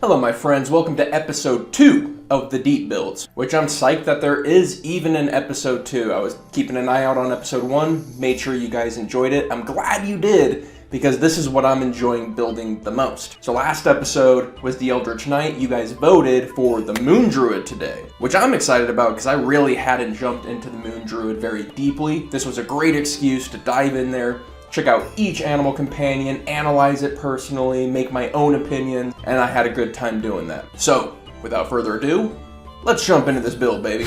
Hello my friends, welcome to episode 2 of the Deep Builds, which I'm psyched that there is even an episode 2. I was keeping an eye out on episode 1, made sure you guys enjoyed it. I'm glad you did, because this is what I'm enjoying building the most. So last episode was the Eldritch Knight. You guys voted for the Moon Druid today, which I'm excited about because I really hadn't jumped into the Moon Druid very deeply. This was a great excuse to dive in there, check out each animal companion, analyze it personally, make my own opinion, and I had a good time doing that. So, without further ado, let's jump into this build, baby.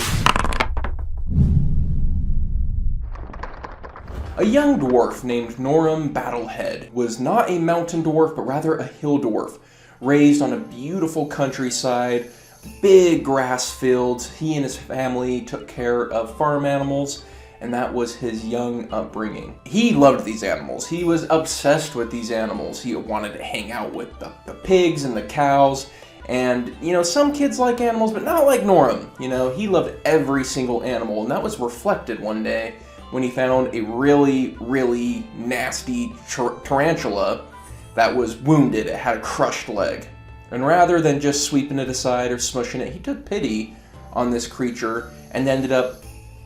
A young dwarf named Norum Battlehead was not a mountain dwarf, but rather a hill dwarf, raised on a beautiful countryside, big grass fields. He and his family took care of farm animals, and that was his young upbringing. He loved these animals. He was obsessed with these animals. He wanted to hang out with the pigs and the cows. And, some kids like animals, but not like Norum. He loved every single animal. And that was reflected one day when he found a really, really nasty tarantula that was wounded. It had a crushed leg. And rather than just sweeping it aside or smushing it, he took pity on this creature and ended up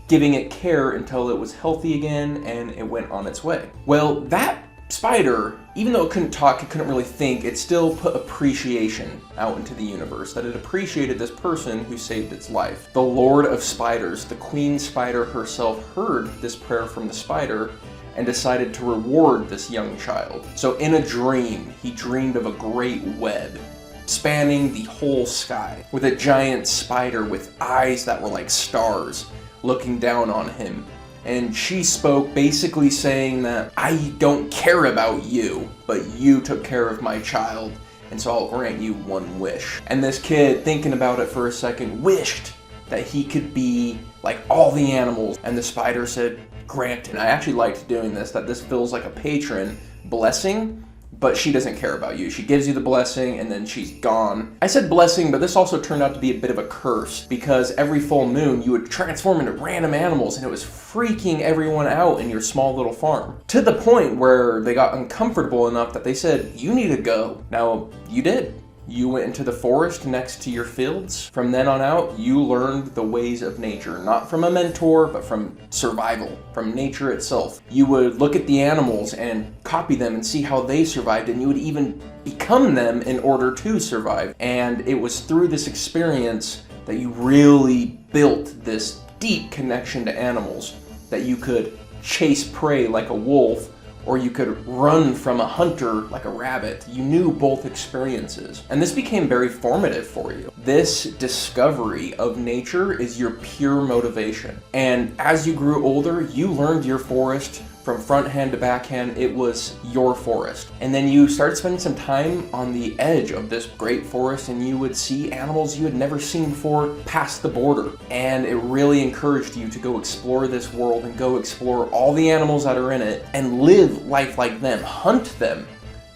giving it care until it was healthy again and it went on its way. Well, that spider, even though it couldn't talk, it couldn't really think, it still put appreciation out into the universe, that it appreciated this person who saved its life. The Lord of Spiders, the Queen Spider herself, heard this prayer from the spider and decided to reward this young child. So in a dream, he dreamed of a great web spanning the whole sky, with a giant spider with eyes that were like stars looking down on him. And she spoke basically saying that, I don't care about you, but you took care of my child, and so I'll grant you one wish. And this kid, thinking about it for a second, wished that he could be like all the animals. And the spider said, granted. And I actually liked doing this, that this feels like a patron blessing, but she doesn't care about you. She gives you the blessing and then she's gone. I said blessing, but this also turned out to be a bit of a curse, because every full moon you would transform into random animals and it was freaking everyone out in your small little farm. To the point where they got uncomfortable enough that they said, you need to go. Now, you did. You went into the forest next to your fields. From then on out, you learned the ways of nature, not from a mentor, but from survival, from nature itself. You would look at the animals and copy them and see how they survived, and you would even become them in order to survive. And it was through this experience that you really built this deep connection to animals, that you could chase prey like a wolf, or you could run from a hunter like a rabbit. You knew both experiences. And this became very formative for you. This discovery of nature is your pure motivation. And as you grew older, you learned your forest from front hand to back hand. It was your forest. And then you started spending some time on the edge of this great forest, and you would see animals you had never seen before past the border. And it really encouraged you to go explore this world and go explore all the animals that are in it and live life like them, hunt them,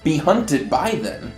be hunted by them,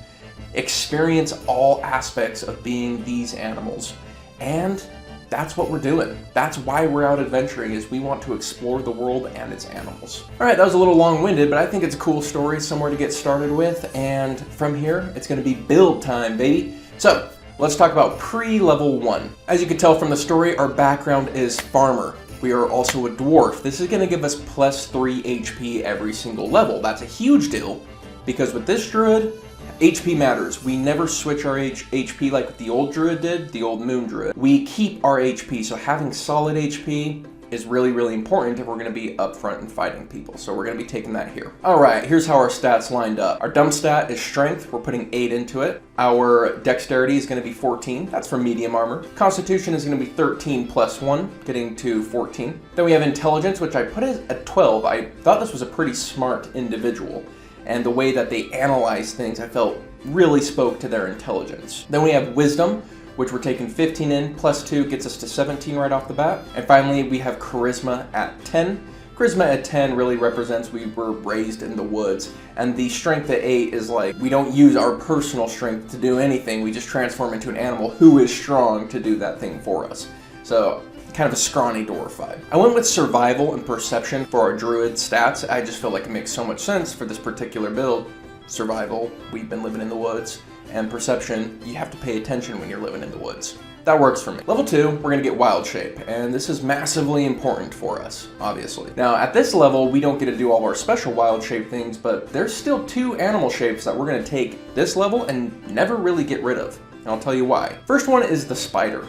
experience all aspects of being these animals. And that's what we're doing. That's why we're out adventuring, is we want to explore the world and its animals. All right, that was a little long-winded, but I think it's a cool story, somewhere to get started with. And from here, it's going to be build time, baby. So let's talk about pre-level 1. As you can tell from the story, our background is farmer. We are also a dwarf. This is going to give us plus 3 HP every single level. That's a huge deal, because with this druid, HP matters. We never switch our HP like what the old druid did, the old Moon Druid. We keep our HP, so having solid HP is really, really important if we're going to be up front and fighting people. So we're going to be taking that here. All right, here's how our stats lined up. Our dump stat is strength. We're putting 8 into it. Our dexterity is going to be 14. That's for medium armor. Constitution is going to be 13 plus 1, getting to 14. Then we have intelligence, which I put at 12. I thought this was a pretty smart individual, and the way that they analyze things, I felt really spoke to their intelligence. Then we have wisdom, which we're taking 15 in, plus 2 gets us to 17 right off the bat. And finally, we have charisma at 10. Charisma at 10 really represents we were raised in the woods, and the strength at 8 is like, we don't use our personal strength to do anything, we just transform into an animal who is strong to do that thing for us. So kind of a scrawny dwarf vibe. I went with survival and perception for our druid stats. I just feel like it makes so much sense for this particular build. Survival, we've been living in the woods, and perception, you have to pay attention when you're living in the woods. That works for me. Level 2, we're gonna get wild shape, and this is massively important for us, obviously. Now, at this level, we don't get to do all of our special wild shape things, but there's still 2 animal shapes that we're gonna take this level and never really get rid of, and I'll tell you why. First one is the spider.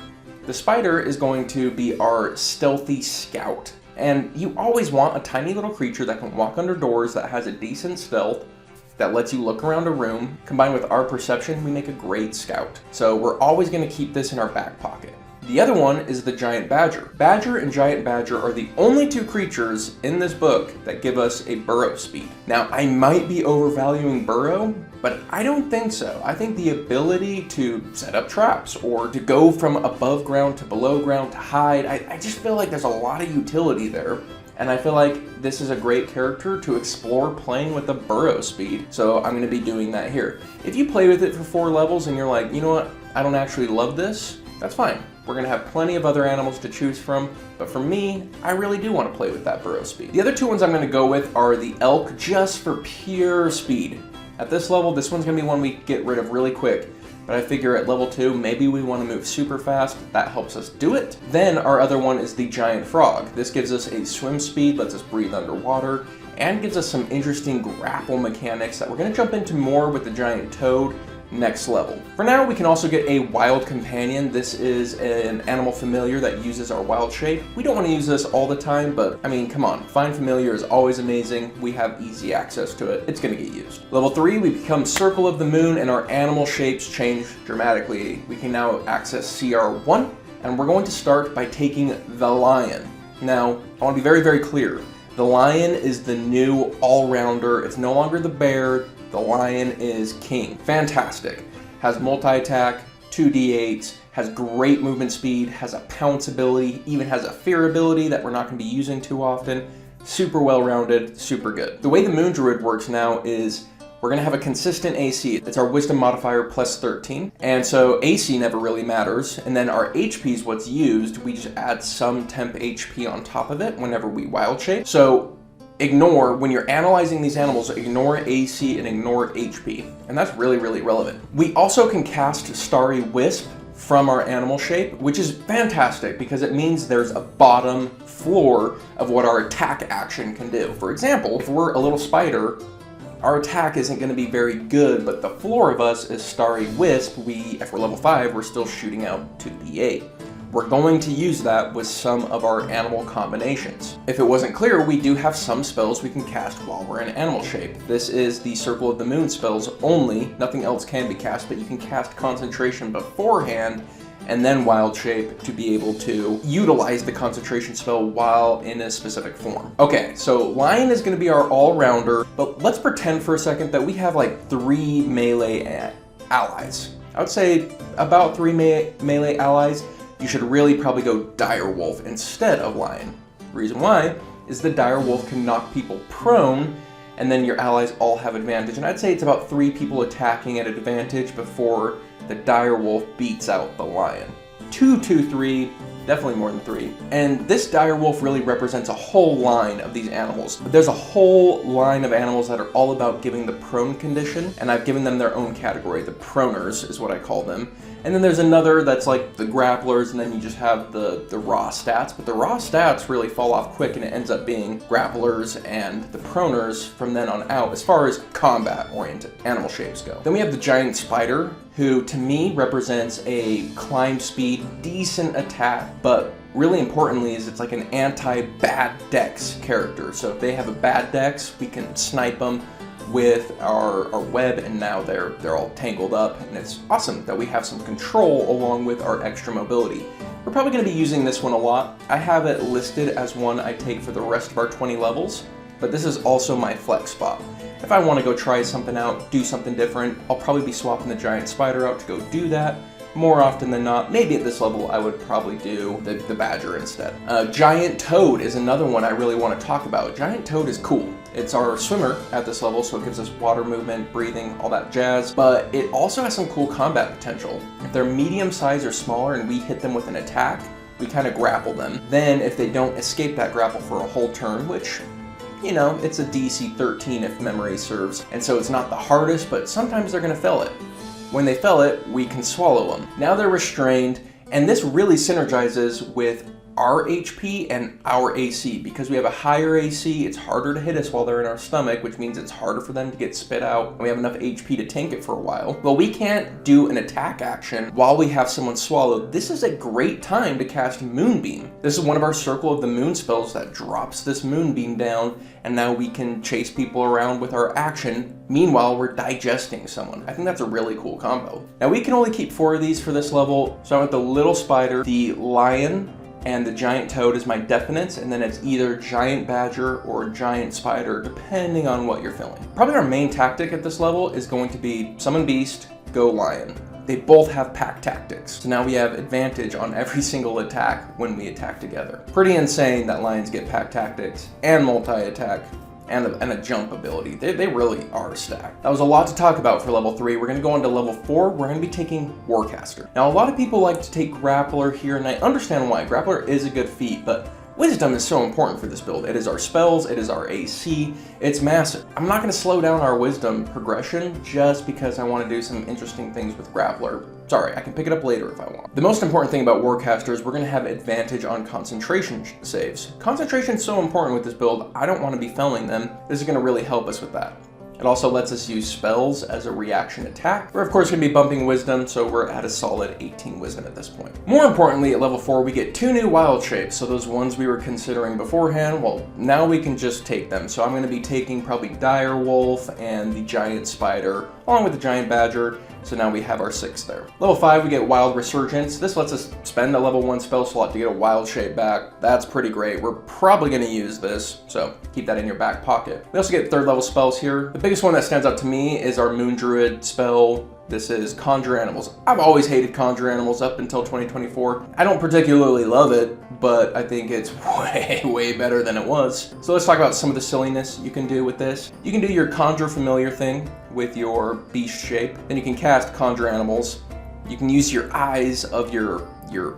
The spider is going to be our stealthy scout, and you always want a tiny little creature that can walk under doors, that has a decent stealth, that lets you look around a room. Combined with our perception, we make a great scout. So we're always gonna keep this in our back pocket. The other one is the giant badger. Badger and giant badger are the only 2 creatures in this book that give us a burrow speed. Now, I might be overvaluing burrow, but I don't think so. I think the ability to set up traps or to go from above ground to below ground to hide, I just feel like there's a lot of utility there. And I feel like this is a great character to explore playing with the burrow speed. So I'm gonna be doing that here. If you play with it for 4 levels and you're like, you know what, I don't actually love this, that's fine. We're gonna have plenty of other animals to choose from, but for me, I really do wanna play with that burrow speed. The other 2 ones I'm gonna go with are the elk, just for pure speed. At this level, this one's gonna be one we get rid of really quick. But I figure at level 2, maybe we want to move super fast. That helps us do it. Then our other one is the giant frog. This gives us a swim speed, lets us breathe underwater, and gives us some interesting grapple mechanics that we're going to jump into more with the giant toad next level. For now, we can also get a wild companion. This is an animal familiar that uses our wild shape. We don't want to use this all the time, but I mean, come on, find familiar is always amazing. We have easy access to it. It's going to get used. Level 3, we become Circle of the Moon and our animal shapes change dramatically. We can now access CR1, and we're going to start by taking the lion. Now, I want to be very, very clear. The lion is the new all-rounder. It's no longer the bear. The lion is king. Fantastic. Has multi-attack, 2d8s, has great movement speed, has a pounce ability, even has a fear ability that we're not going to be using too often. Super well-rounded, super good. The way the Moon Druid works now is we're going to have a consistent AC. It's our wisdom modifier plus 13. And so AC never really matters. And then our HP is what's used. We just add some temp HP on top of it whenever we wild shape. So ignore, when you're analyzing these animals, ignore AC and ignore HP. And that's really, really relevant. We also can cast Starry Wisp from our animal shape, which is fantastic because it means there's a bottom floor of what our attack action can do. For example, if we're a little spider, our attack isn't going to be very good, but the floor of us is Starry Wisp. If we're level 5, we're still shooting out 2d8. We're going to use that with some of our animal combinations. If it wasn't clear, we do have some spells we can cast while we're in animal shape. This is the Circle of the Moon spells only. Nothing else can be cast, but you can cast concentration beforehand and then wild shape to be able to utilize the concentration spell while in a specific form. Okay, so lion is going to be our all-rounder, but let's pretend for a second that we have like 3 melee allies. I would say about 3 melee allies. You should really probably go dire wolf instead of lion. The reason why is the dire wolf can knock people prone, and then your allies all have advantage. And I'd say it's about 3 people attacking at advantage before the dire wolf beats out the lion. 2, 2, 3, definitely more than 3. And this dire wolf really represents a whole line of these animals. There's a whole line of animals that are all about giving the prone condition, and I've given them their own category. The proners is what I call them. And then there's another that's like the grapplers, and then you just have the raw stats. But the raw stats really fall off quick, and it ends up being grapplers and the proners from then on out as far as combat-oriented animal shapes go. Then we have the giant spider, who to me represents a climb speed, decent attack, but really importantly is it's like an anti-bad dex character. So if they have a bad dex, we can snipe them with our web, and now they're all tangled up, and it's awesome that we have some control along with our extra mobility. We're probably going to be using this one a lot. I have it listed as one I take for the rest of our 20 levels, but this is also my flex spot. If I want to go try something out, do something different, I'll probably be swapping the giant spider out to go do that. More often than not, maybe at this level, I would probably do the badger instead. Giant toad is another one I really want to talk about. Giant toad is cool. It's our swimmer at this level, so it gives us water movement, breathing, all that jazz, but it also has some cool combat potential. If they're medium size or smaller and we hit them with an attack, we kind of grapple them. Then if they don't escape that grapple for a whole turn, which, you know, it's a DC 13 if memory serves, and so it's not the hardest, but sometimes they're going to fail it. When they fell it, we can swallow them. Now they're restrained, and this really synergizes with our HP and our AC. Because we have a higher AC, it's harder to hit us while they're in our stomach, which means it's harder for them to get spit out, and we have enough HP to tank it for a while. Well, we can't do an attack action while we have someone swallowed. This is a great time to cast Moonbeam. This is one of our Circle of the Moon spells that drops this Moonbeam down, and now we can chase people around with our action. Meanwhile, we're digesting someone. I think that's a really cool combo. Now, we can only keep 4 of these for this level, so I went the little spider, the lion, and the giant toad is my definites, and then it's either giant badger or giant spider, depending on what you're feeling. Probably our main tactic at this level is going to be summon beast, go lion. They both have pack tactics, so now we have advantage on every single attack when we attack together. Pretty insane that lions get pack tactics and multi-attack and a jump ability. They really are stacked. That was a lot to talk about for level 3. We're gonna go on to level 4. We're gonna be taking Warcaster. Now, a lot of people like to take Grappler here, and I understand why. Grappler is a good feat, but Wisdom is so important for this build. It is our spells, it is our AC, it's massive. I'm not gonna slow down our Wisdom progression just because I wanna do some interesting things with Grappler. Sorry, I can pick it up later if I want. The most important thing about Warcaster is we're gonna have advantage on concentration saves. Concentration is so important with this build, I don't wanna be felling them. This is gonna really help us with that. It also lets us use spells as a reaction attack. We're of course going to be bumping Wisdom, so we're at a solid 18 Wisdom at this point. More importantly, at level 4, we get 2 new wild shapes. So those ones we were considering beforehand, well, now we can just take them. So I'm going to be taking probably Dire Wolf and the Giant Spider, along with the Giant Badger. So now we have our 6 there. Level 5, we get Wild Resurgence. This lets us spend a level 1 spell slot to get a wild shape back. That's pretty great. We're probably going to use this, so keep that in your back pocket. We also get 3rd level spells here. The biggest one that stands out to me is our Moon Druid spell. This is Conjure Animals. I've always hated Conjure Animals up until 2024. I don't particularly love it, but I think it's way better than it was. So let's talk about some of the silliness you can do with this. You can do your Conjure Familiar thing with your beast shape. Then you can cast Conjure Animals. You can use your eyes of your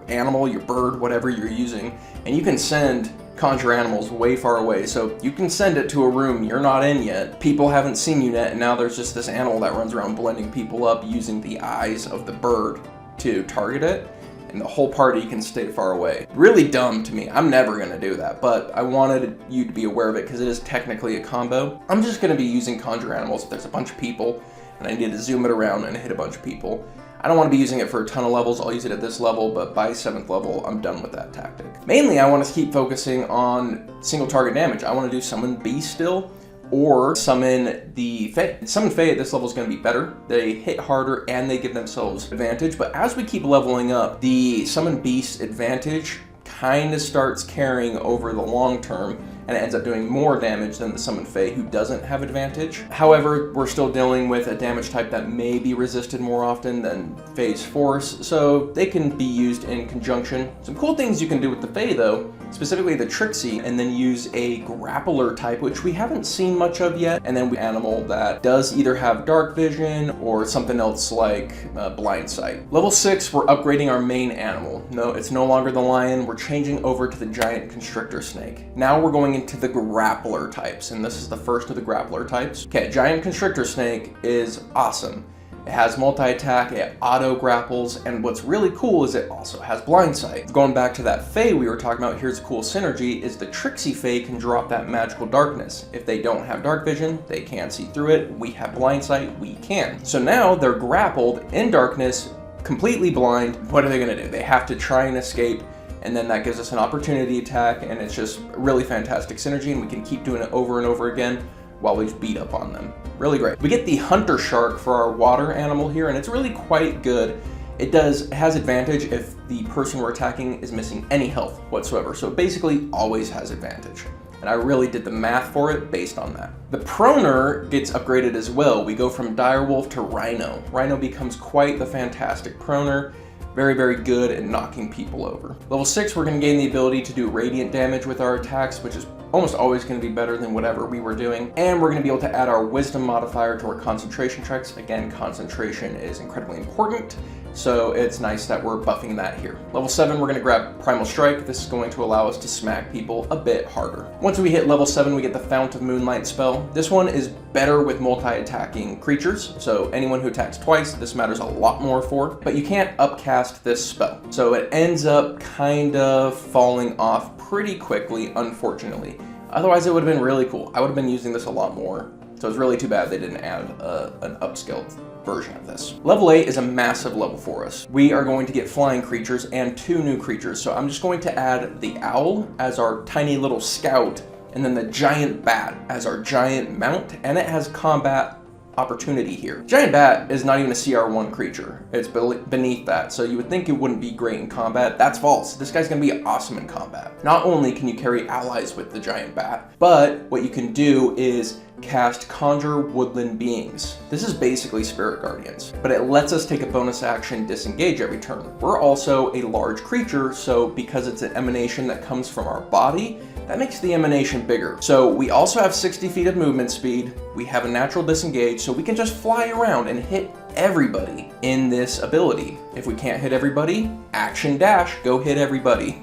animal, your bird, whatever you're using, and you can send Conjure Animals way far away. So you can send it to a room you're not in yet. People haven't seen you yet, and now there's just this animal that runs around blending people up using the eyes of the bird to target it, and the whole party can stay far away. Really dumb to me. I'm never gonna do that, but I wanted you to be aware of it because it is technically a combo. I'm just gonna be using Conjure Animals if there's a bunch of people and I need to zoom it around and hit a bunch of people. I don't want to be using it for a ton of levels. I'll use it at this level, but by 7th level, I'm done with that tactic. Mainly, I want to keep focusing on single target damage. I want to do Summon Beast still, or summon the Fae. Summon Fae at this level is going to be better. They hit harder and they give themselves advantage, but as we keep leveling up, the Summon Beast advantage kind of starts carrying over the long term, and it ends up doing more damage than the Summon Fae, who doesn't have advantage. However, we're still dealing with a damage type that may be resisted more often than Fae's Force, so they can be used in conjunction. Some cool things you can do with the Fae though, specifically the Trixie, and then use a Grappler type, which we haven't seen much of yet, and then we animal that does either have Dark Vision or something else like Blind Sight. Level 6, we're upgrading our main animal. No, it's no longer the lion, we're changing over to the Giant Constrictor Snake. Now we're going into the Grappler types, and this is the first of the Grappler types. Okay, Giant Constrictor Snake is awesome. It has multi-attack, it auto-grapples, and what's really cool is it also has Blind Sight. Going back to that Fae we were talking about, here's a cool synergy, is the Trixie Fae can drop that Magical Darkness. If they don't have Dark Vision, they can't see through it. We have Blind Sight, we can. So now they're grappled in darkness, completely blind. What are they gonna do? They have to try and escape, and then that gives us an opportunity attack, and it's just really fantastic synergy, and we can keep doing it over and over again while we beat up on them. Really great. We get the Hunter Shark for our water animal here, and it's really quite good. It has advantage if the person we're attacking is missing any health whatsoever, so it basically always has advantage. And I really did the math for it based on that. The Proner gets upgraded as well. We go from Direwolf to Rhino. Rhino becomes quite the fantastic Proner. Very good at knocking people over. Level 6, we're going to gain the ability to do radiant damage with our attacks, which is almost always going to be better than whatever we were doing. And we're going to be able to add our Wisdom modifier to our concentration checks. Again, concentration is incredibly important, so it's nice that we're buffing that here. Level 7, we're going to grab Primal Strike. This is going to allow us to smack people a bit harder. Once we hit level 7, we get the Fount of Moonlight spell. This one is better with multi-attacking creatures, so anyone who attacks twice, this matters a lot more for, but you can't upcast this spell. So it ends up kind of falling off pretty quickly, unfortunately. Otherwise, it would have been really cool. I would have been using this a lot more, so it's really too bad they didn't add an upscaled version of this. Level 8 is a massive level for us. We are going to get flying creatures and 2 new creatures, so I'm just going to add the owl as our tiny little scout, and then the giant bat as our giant mount, and it has combat opportunity here. Giant bat is not even a CR1 creature. It's beneath that, so you would think it wouldn't be great in combat. That's false. This guy's gonna be awesome in combat. Not only can you carry allies with the giant bat, but what you can do is cast Conjure Woodland Beings. This is basically Spirit Guardians, but it lets us take a bonus action disengage every turn. We're also a large creature, so because it's an emanation that comes from our body, that makes the emanation bigger. So we also have 60 feet of movement speed. We have a natural disengage, so we can just fly around and hit everybody in this ability. If we can't hit everybody, action dash, go hit everybody.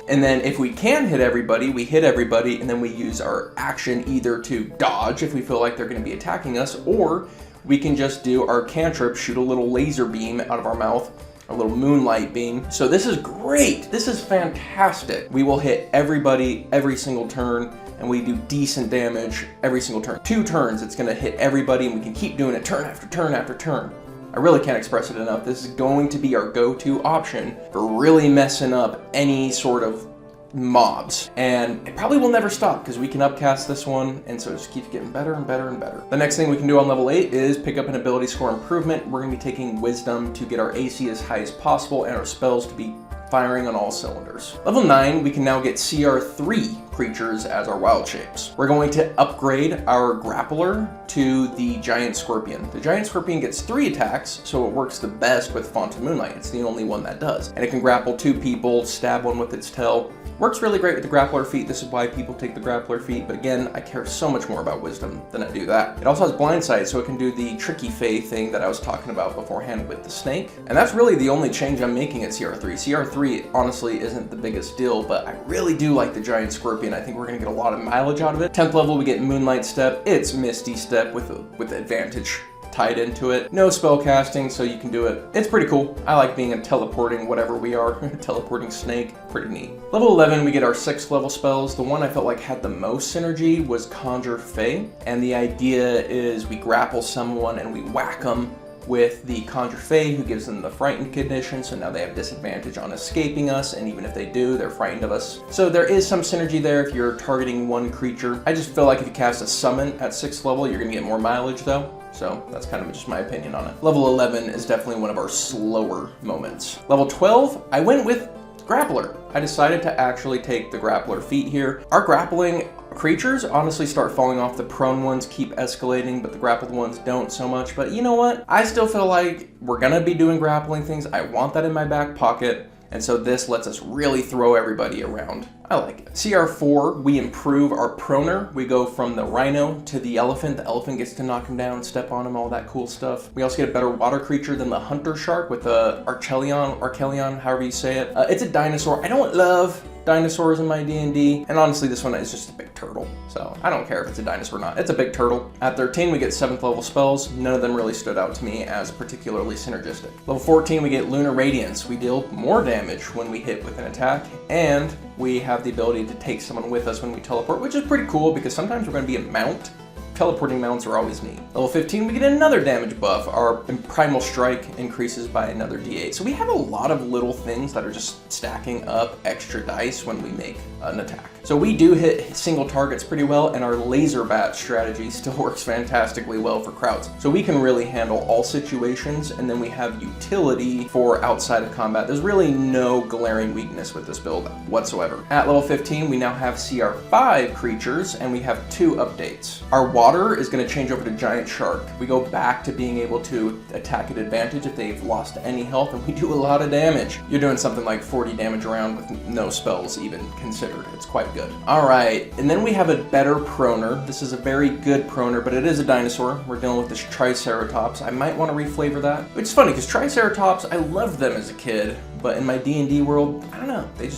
And then if we can hit everybody, we hit everybody, and then we use our action either to dodge if we feel like they're gonna be attacking us, or we can just do our cantrip, shoot a little laser beam out of our mouth, a little moonlight beam. So this is great. This is fantastic. We will hit everybody every single turn, and we do decent damage every single turn. 2 turns, it's gonna hit everybody, and we can keep doing it turn after turn after turn. I really can't express it enough. This is going to be our go-to option for really messing up any sort of mobs, and it probably will never stop because we can upcast this one, and so it just keeps getting better and better and better. The next thing we can do on level 8 is pick up an ability score improvement. We're going to be taking Wisdom to get our AC as high as possible and our spells to be firing on all cylinders. Level 9, we can now get CR3 creatures as our wild shapes. We're going to upgrade our grappler to the giant scorpion. The giant scorpion gets 3 attacks, so it works the best with Fount of Moonlight. It's the only one that does. And it can grapple 2 people, stab one with its tail. Works really great with the grappler feat. This is why people take the grappler feat, but again, I care so much more about wisdom than I do that. It also has blind sight, so it can do the tricky Fae thing that I was talking about beforehand with the snake. And that's really the only change I'm making at CR3. CR3 honestly isn't the biggest deal, but I really do like the giant scorpion. I think we're gonna get a lot of mileage out of it. 10th level, we get Moonlight Step. It's Misty Step with advantage tied into it. No spell casting, so you can do it. It's pretty cool. I like being a teleporting whatever we are, teleporting snake, pretty neat. Level 11, we get our 6th level spells. The one I felt like had the most synergy was Conjure Fae, and the idea is we grapple someone and we whack them with the Conjure Fae, who gives them the frightened condition, so now they have disadvantage on escaping us, and even if they do, they're frightened of us. So there is some synergy there if you're targeting one creature. I just feel like if you cast a summon at 6th level, you're gonna get more mileage though. So that's kind of just my opinion on it. Level 11 is definitely one of our slower moments. Level 12, I went with Grappler. I decided to actually take the Grappler feat here. Our grappling creatures honestly start falling off. The prone ones keep escalating, but the grappled ones don't so much. But you know what? I still feel like we're gonna be doing grappling things. I want that in my back pocket. And so this lets us really throw everybody around. I like it. CR4, we improve our proner. We go from the rhino to the elephant. The elephant gets to knock him down, step on him, all that cool stuff. We also get a better water creature than the hunter shark with the Archelion, however you say it. It's a dinosaur. I don't love dinosaurs in my D&D, and honestly this one is just a big turtle, so I don't care if it's a dinosaur or not. It's a big turtle. At 13 we get 7th level spells. None of them really stood out to me as particularly synergistic. Level 14 we get Lunar Radiance. We deal more damage when we hit with an attack, and we have the ability to take someone with us when we teleport, which is pretty cool because sometimes we're going to be a mount. Teleporting mounts are always neat. Level 15, we get another damage buff. Our Primal Strike increases by another d8. So we have a lot of little things that are just stacking up extra dice when we make an attack. So we do hit single targets pretty well, and our laser bat strategy still works fantastically well for crowds. So we can really handle all situations, and then we have utility for outside of combat. There's really no glaring weakness with this build whatsoever. At level 15, we now have CR5 creatures, and we have 2 updates. Our water is going to change over to giant shark. We go back to being able to attack at advantage if they've lost any health, and we do a lot of damage. You're doing something like 40 damage around with no spells even considered. It's quite good. All right, and then we have a better proner. This is a very good proner, but it is a dinosaur. We're dealing with this Triceratops. I might want to reflavor that. It's funny because Triceratops, I loved them as a kid, but in my D&D world, I don't know. They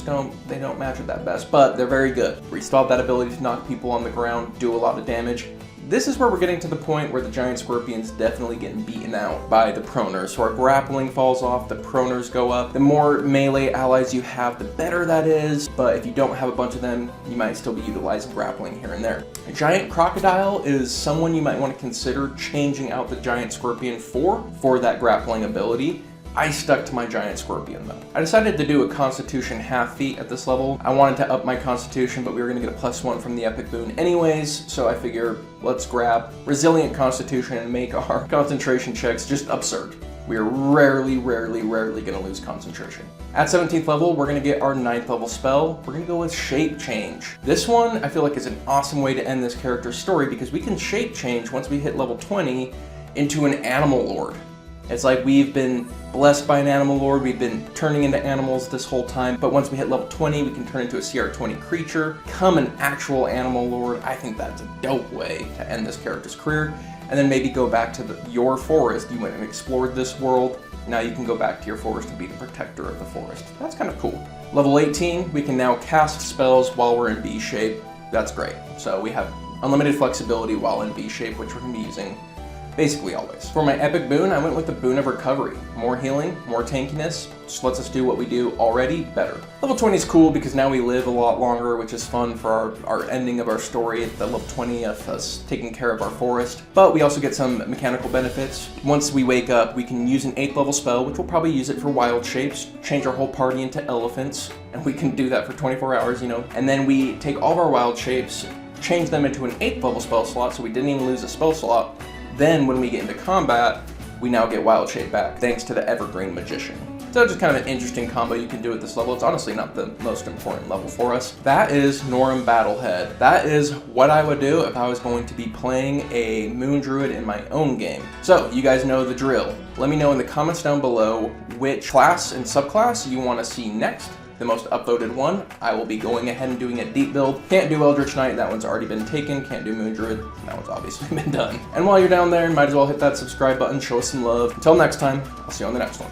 don't match it that best, but they're very good. We still have that ability to knock people on the ground, do a lot of damage. This is where we're getting to the point where the giant scorpion's definitely getting beaten out by the proners. So our grappling falls off, the proners go up. The more melee allies you have, the better that is. But if you don't have a bunch of them, you might still be utilizing grappling here and there. A giant crocodile is someone you might want to consider changing out the giant scorpion for that grappling ability. I stuck to my giant scorpion though. I decided to do a constitution half feat at this level. I wanted to up my constitution, but we were gonna get a +1 from the epic boon anyways, so I figure let's grab resilient constitution and make our concentration checks just absurd. We are rarely gonna lose concentration. At 17th level, we're gonna get our 9th level spell. We're gonna go with shape change. This one I feel like is an awesome way to end this character's story because we can shape change once we hit level 20 into an animal lord. It's like we've been blessed by an animal lord, we've been turning into animals this whole time, but once we hit level 20, we can turn into a CR20 creature, become an actual animal lord. I think that's a dope way to end this character's career. And then maybe go back to your forest. You went and explored this world. Now you can go back to your forest and be the protector of the forest. That's kind of cool. Level 18, we can now cast spells while we're in B shape. That's great. So we have unlimited flexibility while in B shape, which we're going to be using basically always. For my epic boon, I went with the Boon of Recovery. More healing, more tankiness, just lets us do what we do already better. Level 20 is cool because now we live a lot longer, which is fun for our ending of our story at the level 20 of us taking care of our forest. But we also get some mechanical benefits. Once we wake up, we can use an 8th level spell, which we'll probably use it for wild shapes, change our whole party into elephants, and we can do that for 24 hours, you know. And then we take all of our wild shapes, change them into an 8th level spell slot, so we didn't even lose a spell slot. Then when we get into combat, we now get Wild Shape back, thanks to the Evergreen Magician. So just kind of an interesting combo you can do at this level. It's honestly not the most important level for us. That is Norum Battlehead. That is what I would do if I was going to be playing a Moon Druid in my own game. So you guys know the drill. Let me know in the comments down below which class and subclass you want to see next. The most upvoted one, I will be going ahead and doing a deep build. Can't do Eldritch Knight, that one's already been taken. Can't do Moon Druid, that one's obviously been done. And while you're down there, might as well hit that subscribe button, show us some love. Until next time, I'll see you on the next one.